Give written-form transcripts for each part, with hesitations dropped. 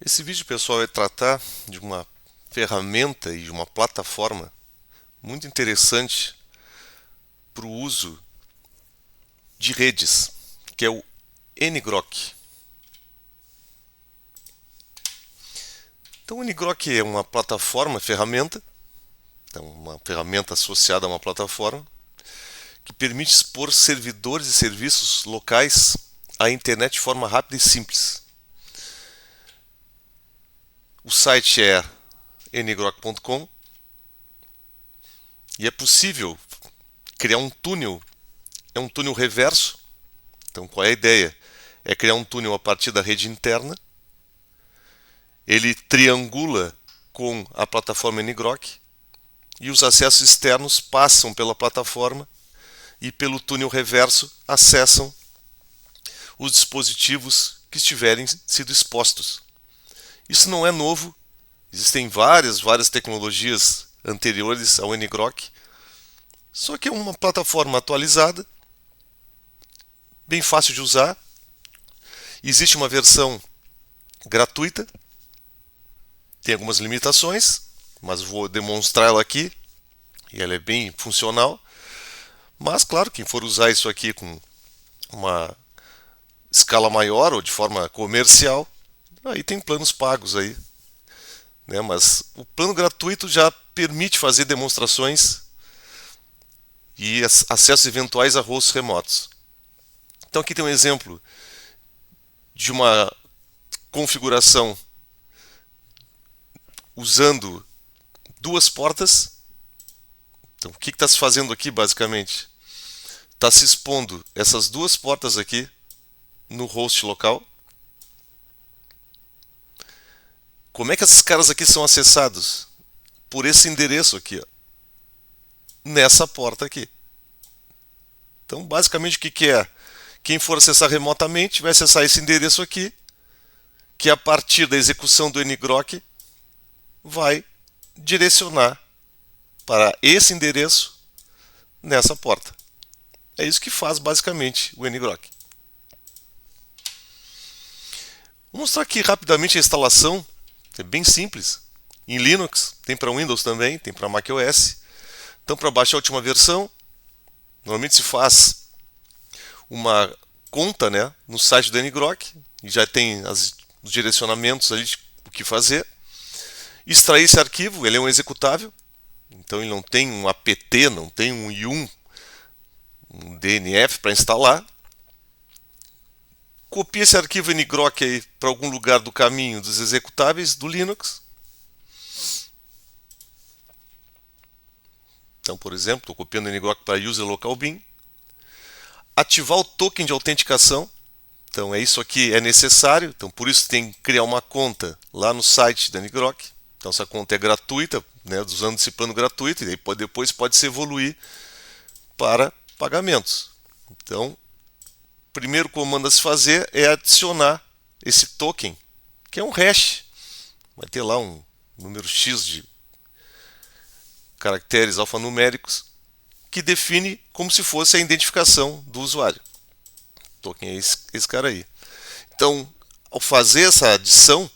Esse vídeo, pessoal, vai tratar de uma ferramenta e de uma plataforma muito interessante para o uso de redes, que é o ngrok. Então, o ngrok é uma plataforma, ferramenta, então uma ferramenta associada a uma plataforma que permite expor servidores e serviços locais à internet de forma rápida e simples. O site é ngrok.com e é possível criar um túnel, é um túnel reverso. Então, qual é a ideia? É criar um túnel a partir da rede interna. Ele triangula com a plataforma ngrok e os acessos externos passam pela plataforma e pelo túnel reverso acessam os dispositivos que estiverem sido expostos. Isso não é novo, existem várias tecnologias anteriores ao ngrok, só que é uma plataforma atualizada, bem fácil de usar. Existe uma versão gratuita, tem algumas limitações, mas vou demonstrá-la aqui e ela é bem funcional. Mas, claro, quem for usar isso aqui com uma escala maior ou de forma comercial, aí tem planos pagos aí, né? Mas o plano gratuito já permite fazer demonstrações e acessos eventuais a hosts remotos. Então aqui tem um exemplo de uma configuração usando duas portas. Então o que está se fazendo aqui basicamente? Está se expondo essas duas portas aqui no host local. Como é que esses caras aqui são acessados? Por esse endereço aqui, ó, nessa porta aqui. Então, basicamente, o que é? Quem for acessar remotamente vai acessar esse endereço aqui, que a partir da execução do ngrok vai direcionar para esse endereço nessa porta. É isso que faz basicamente o ngrok. Vou mostrar aqui rapidamente a instalação, é bem simples. Em Linux, tem para Windows também, tem para macOS. Então, para baixar a última versão, normalmente se faz uma conta, né, no site do ngrok e já tem os direcionamentos ali de o que fazer. Extrair esse arquivo, ele é um executável, então ele não tem um apt, não tem um yum, um dnf para instalar. Copia esse arquivo ngrok aí para algum lugar do caminho dos executáveis do Linux. Então, por exemplo, estou copiando o ngrok para user local bin. Ativar o token de autenticação. Então, é isso aqui é necessário. Então, por isso tem que criar uma conta lá no site da ngrok. Então, essa conta é gratuita, né, usando esse plano gratuito, e depois pode se evoluir para pagamentos. Então, o primeiro comando a se fazer é adicionar esse token, que é um hash. Vai ter lá um número X de caracteres alfanuméricos que define como se fosse a identificação do usuário. O token é esse cara aí. Então, ao fazer essa adição,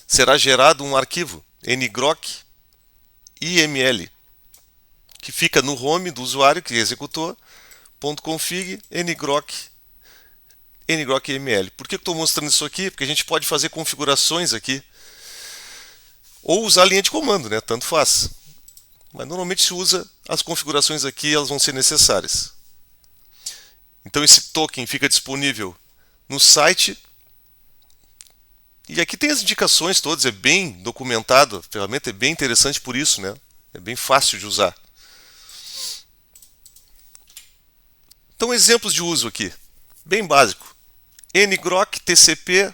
será gerado um arquivo ngrok iml, que fica no home do usuário que executou, .config ngrok.iml. Por que eu estou mostrando isso aqui? Porque a gente pode fazer configurações aqui ou usar a linha de comando, né? Tanto faz. Mas normalmente se usa as configurações aqui, elas vão ser necessárias. Então esse token fica disponível no site. E aqui tem as indicações todas, é bem documentado, a ferramenta é bem interessante por isso, né? É bem fácil de usar. Então exemplos de uso aqui, bem básico. ngrok tcp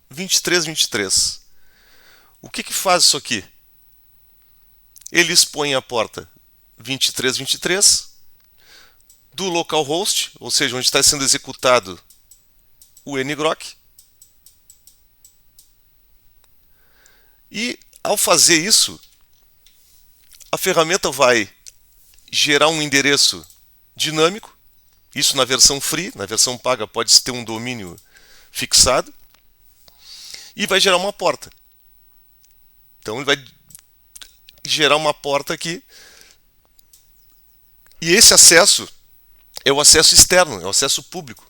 2323. O que faz isso aqui? Ele expõe a porta 2323 do localhost, ou seja, onde está sendo executado o ngrok. E ao fazer isso, a ferramenta vai gerar um endereço dinâmico. Isso na versão free, na versão paga pode ter um domínio fixado. e vai gerar uma porta. Então ele vai gerar uma porta aqui. E esse acesso é o acesso externo, é o acesso público.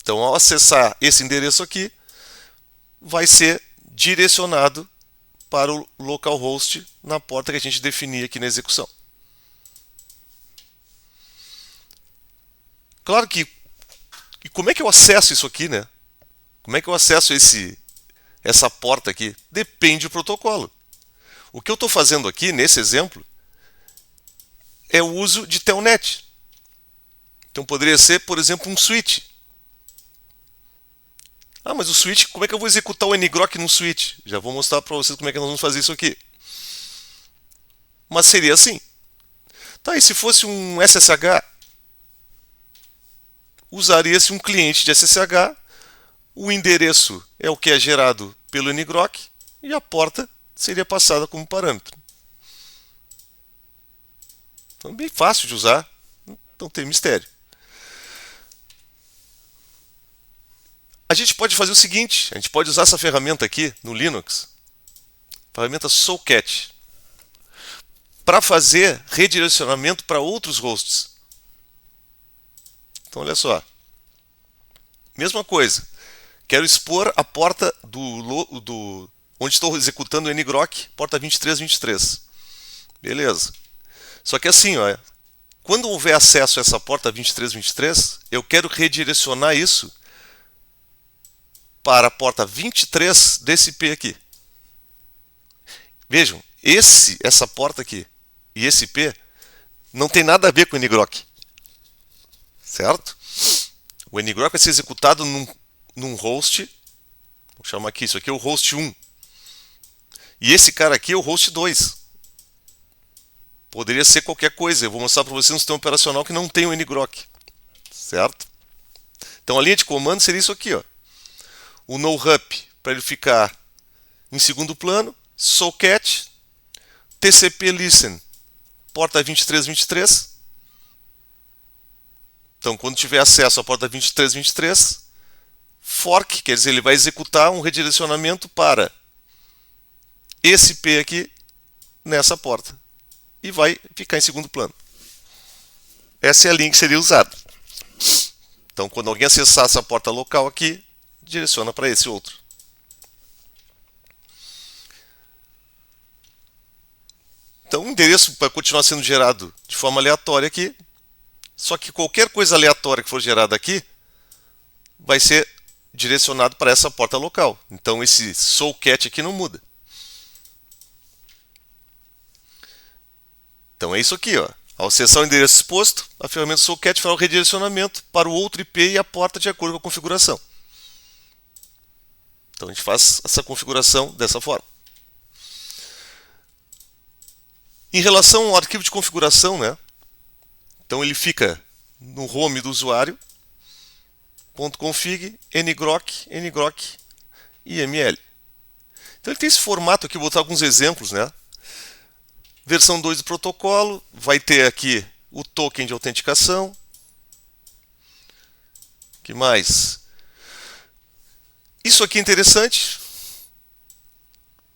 Então, ao acessar esse endereço aqui, vai ser direcionado para o localhost na porta que a gente definir aqui na execução. Claro que, e como é que eu acesso isso aqui, né? Como é que eu acesso essa porta aqui? Depende do protocolo. O que eu estou fazendo aqui, nesse exemplo, é o uso de Telnet. Então poderia ser, por exemplo, um switch. Ah, mas o switch, como é que eu vou executar o ngrok no switch? Já vou mostrar para vocês como é que nós vamos fazer isso aqui. Mas seria assim. Tá, e se fosse um SSH? Usaria-se um cliente de SSH, o endereço é o que é gerado pelo ngrok e a porta seria passada como parâmetro. Então, bem fácil de usar, não tem mistério. A gente pode fazer o seguinte, a gente pode usar essa ferramenta aqui no Linux, ferramenta Socket, para fazer redirecionamento para outros hosts. Então olha só, mesma coisa, quero expor a porta onde estou executando o ngrok, porta 2323. Beleza. Só que assim, ó, quando houver acesso a essa porta 2323, eu quero redirecionar isso para a porta 23 desse IP aqui. Vejam, essa porta aqui e esse IP não tem nada a ver com o ngrok. Certo? O ngrok vai ser executado num host, vou chamar aqui, isso aqui é o host 1. E esse cara aqui é o host 2. Poderia ser qualquer coisa, eu vou mostrar para vocês um sistema operacional que não tem o ngrok. Certo? Então a linha de comando seria isso aqui, ó. O no-hup, para ele ficar em segundo plano, socket, tcp listen, porta 2323. Então, quando tiver acesso à porta 2323, fork, quer dizer, ele vai executar um redirecionamento para esse IP aqui nessa porta e vai ficar em segundo plano. Essa é a linha que seria usada. Então, quando alguém acessar essa porta local aqui, direciona para esse outro. Então o endereço vai continuar sendo gerado de forma aleatória aqui, só que qualquer coisa aleatória que for gerada aqui vai ser direcionado para essa porta local. Então esse socket aqui não muda. Então é isso aqui, ó. Ao acessar o endereço exposto, a ferramenta socket fará o redirecionamento para o outro IP e a porta de acordo com a configuração. Então a gente faz essa configuração dessa forma. Em relação ao arquivo de configuração, né? Então ele fica no home do usuário, .config, ngrok, iml. Então ele tem esse formato aqui, vou botar alguns exemplos, né? Versão 2 do protocolo, vai ter aqui o token de autenticação. Que mais? Isso aqui é interessante,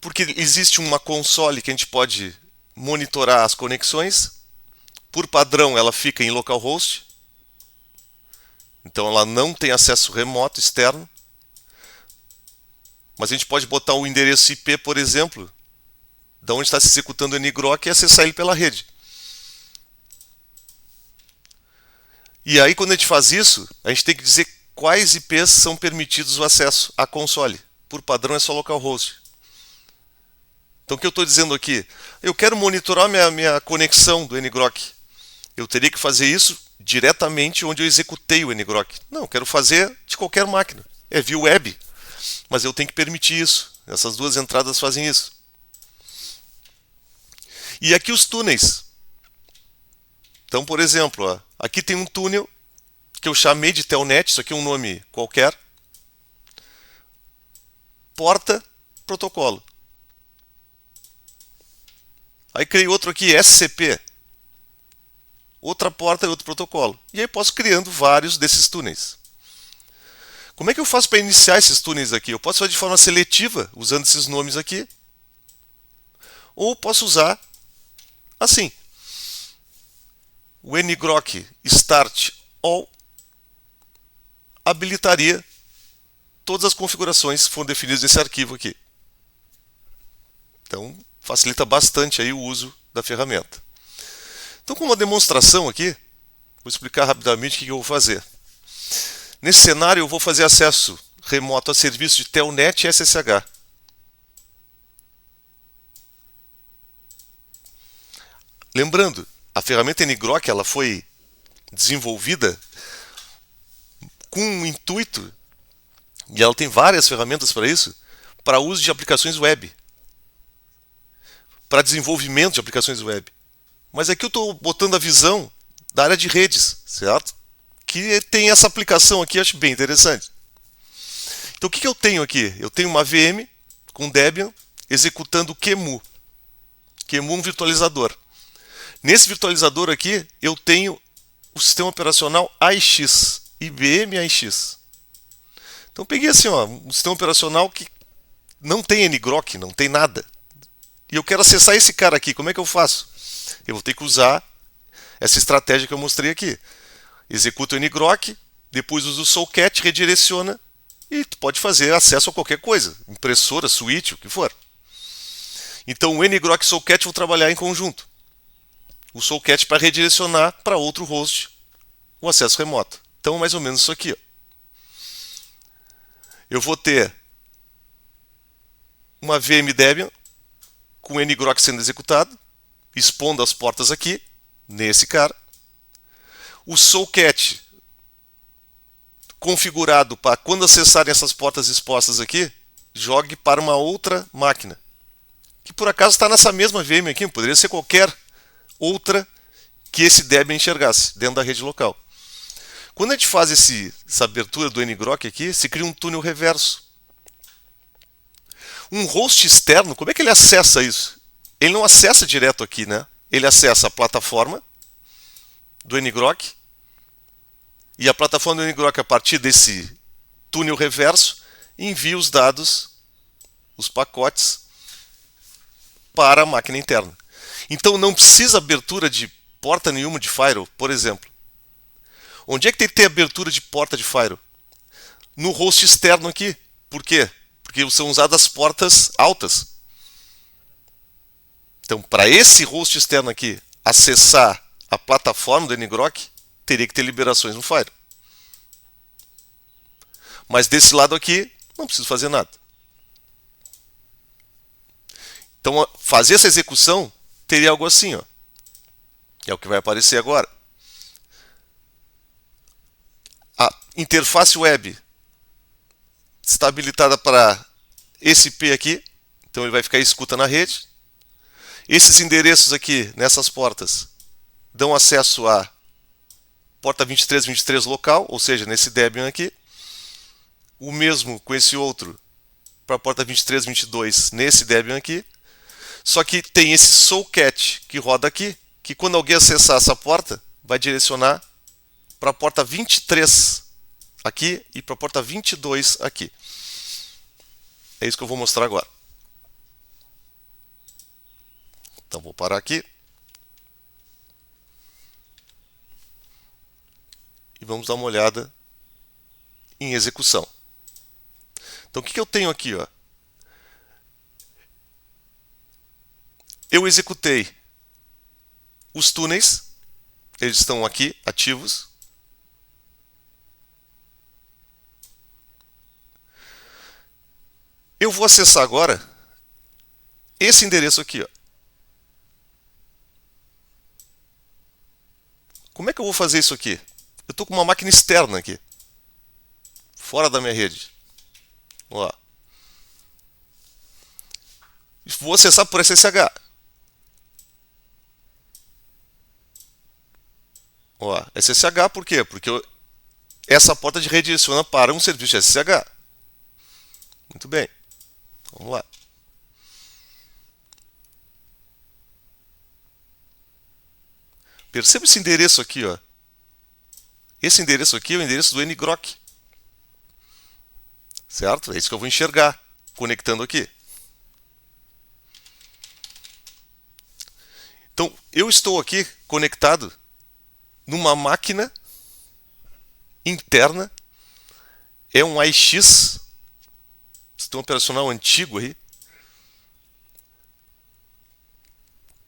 porque existe uma console que a gente pode monitorar as conexões. Por padrão, ela fica em localhost. Então ela não tem acesso remoto externo. Mas a gente pode botar o endereço IP, por exemplo, da onde está se executando o ngrok e acessar ele pela rede. E aí, quando a gente faz isso, a gente tem que dizer quais IPs são permitidos o acesso à console. Por padrão é só localhost. Então o que eu estou dizendo aqui? Eu quero monitorar minha conexão do ngrok. Eu teria que fazer isso diretamente onde eu executei o ngrok. Não, eu quero fazer de qualquer máquina. É via web. Mas eu tenho que permitir isso. Essas duas entradas fazem isso. E aqui os túneis. Então, por exemplo, ó, aqui tem um túnel que eu chamei de Telnet, isso aqui é um nome qualquer. Porta, protocolo. Aí criei outro aqui, SCP. Outra porta e outro protocolo. E aí posso criando vários desses túneis. Como é que eu faço para iniciar esses túneis aqui? Eu posso fazer de forma seletiva, usando esses nomes aqui, ou posso usar assim. O ngrok start all habilitaria todas as configurações que foram definidas nesse arquivo aqui. Então, facilita bastante aí o uso da ferramenta. Então, com uma demonstração aqui, vou explicar rapidamente o que eu vou fazer. Nesse cenário, eu vou fazer acesso remoto a serviços de Telnet e SSH. Lembrando, a ferramenta ngrok ela foi desenvolvida com um intuito, e ela tem várias ferramentas para isso, para uso de aplicações web, para desenvolvimento de aplicações web. Mas aqui eu estou botando a visão da área de redes, certo? Que tem essa aplicação aqui, eu acho bem interessante. Então o que eu tenho aqui? Eu tenho uma VM com Debian executando o QEMU. QEMU é um virtualizador. Nesse virtualizador aqui, eu tenho o sistema operacional AIX, IBM AIX. Então eu peguei assim, ó, um sistema operacional que não tem ngrok, não tem nada. E eu quero acessar esse cara aqui, como é que eu faço? Eu vou ter que usar essa estratégia que eu mostrei aqui. Executa o ngrok, depois usa o socket, redireciona e tu pode fazer acesso a qualquer coisa, impressora, switch, o que for. Então o ngrok e o socket vão trabalhar em conjunto. O socket para redirecionar para outro host o acesso remoto. Então mais ou menos isso aqui. Ó. Eu vou ter uma VM Debian com o ngrok sendo executado, expondo as portas aqui, nesse cara. O socket configurado para quando acessarem essas portas expostas aqui, jogue para uma outra máquina. Que por acaso está nessa mesma VM aqui, poderia ser qualquer outra que esse Debian enxergasse dentro da rede local. Quando a gente faz essa abertura do ngrok aqui, se cria um túnel reverso. Um host externo, como é que ele acessa isso? Ele não acessa direto aqui, né? Ele acessa a plataforma do ngrok, e a plataforma do ngrok, a partir desse túnel reverso, envia os dados, os pacotes, para a máquina interna. Então não precisa abertura de porta nenhuma de firewall, por exemplo. Onde é que tem que ter abertura de porta de firewall? No host externo aqui. Por quê? Porque são usadas portas altas. Então, para esse host externo aqui acessar a plataforma do ngrok, teria que ter liberações no firewall. Mas desse lado aqui, não preciso fazer nada. Então, fazer essa execução teria algo assim, ó. Que é o que vai aparecer agora. A interface web está habilitada para esse IP aqui. Então, ele vai ficar escuta na rede. Esses endereços aqui, nessas portas, dão acesso à porta 2323 local, ou seja, nesse Debian aqui. O mesmo com esse outro para a porta 2322 nesse Debian aqui. Só que tem esse socket que roda aqui, que quando alguém acessar essa porta, vai direcionar para a porta 23 aqui e para a porta 22 aqui. É isso que eu vou mostrar agora. Então vou parar aqui. E vamos dar uma olhada em execução. Então o que eu tenho aqui? Ó? Eu executei os túneis, eles estão aqui ativos. Eu vou acessar agora esse endereço aqui. Ó. Como é que eu vou fazer isso aqui? Eu estou com uma máquina externa aqui, fora da minha rede. Vamos lá. Vou acessar por SSH. Ó, SSH por quê? Porque essa porta redireciona para um serviço de SSH. Muito bem. Vamos lá. Perceba esse endereço aqui, ó. Esse endereço aqui é o endereço do ngrok. certo? É isso que eu vou enxergar conectando aqui. Então, eu estou aqui conectado numa máquina interna, é um AIX, sistema operacional antigo aí.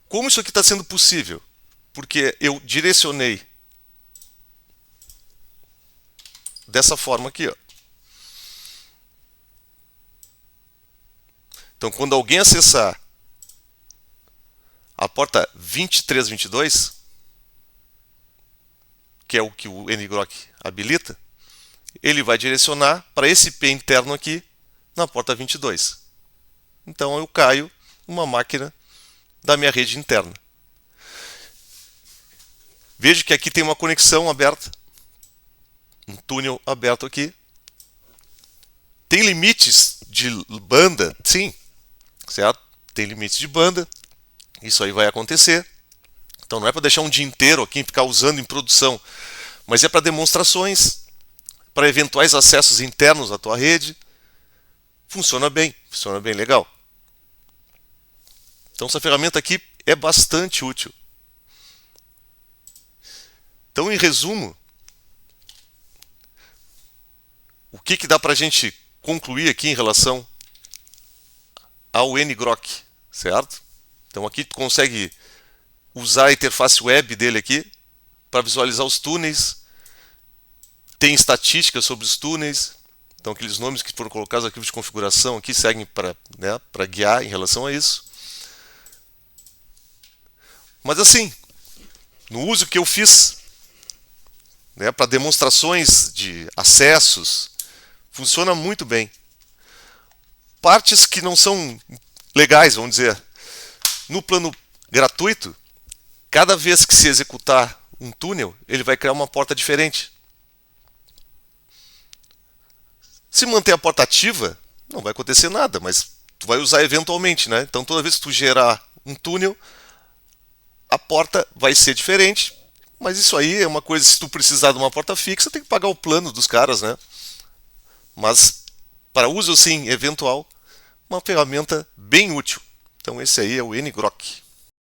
Como isso aqui está sendo possível? Porque eu direcionei dessa forma aqui, ó. Então, quando alguém acessar a porta 2322, que é o que o ngrok habilita, ele vai direcionar para esse IP interno aqui na porta 22. Então eu caio numa máquina da minha rede interna. Vejo que aqui tem uma conexão aberta, um túnel aberto aqui. Tem limites de banda? Sim, certo? Tem limites de banda. Isso aí vai acontecer. Então não é para deixar um dia inteiro aqui e ficar usando em produção, mas é para demonstrações, para eventuais acessos internos à tua rede. Funciona bem legal. Então essa ferramenta aqui é bastante útil. Então, em resumo, o que dá para a gente concluir aqui em relação ao ngrok, certo? Então aqui tu consegue usar a interface web dele aqui para visualizar os túneis. Tem estatísticas sobre os túneis. Então aqueles nomes que foram colocados no arquivo de configuração aqui seguem para guiar em relação a isso. Mas assim, no uso que eu fiz, para demonstrações de acessos, funciona muito bem. Partes que não são legais, vamos dizer. No plano gratuito, cada vez que se executar um túnel, ele vai criar uma porta diferente. Se manter a porta ativa, não vai acontecer nada, mas tu vai usar eventualmente, né? Então toda vez que tu gerar um túnel, a porta vai ser diferente. Mas isso aí é uma coisa, se tu precisar de uma porta fixa, tem que pagar o plano dos caras, né? Mas para uso assim, eventual, uma ferramenta bem útil. Então esse aí é o ngrok.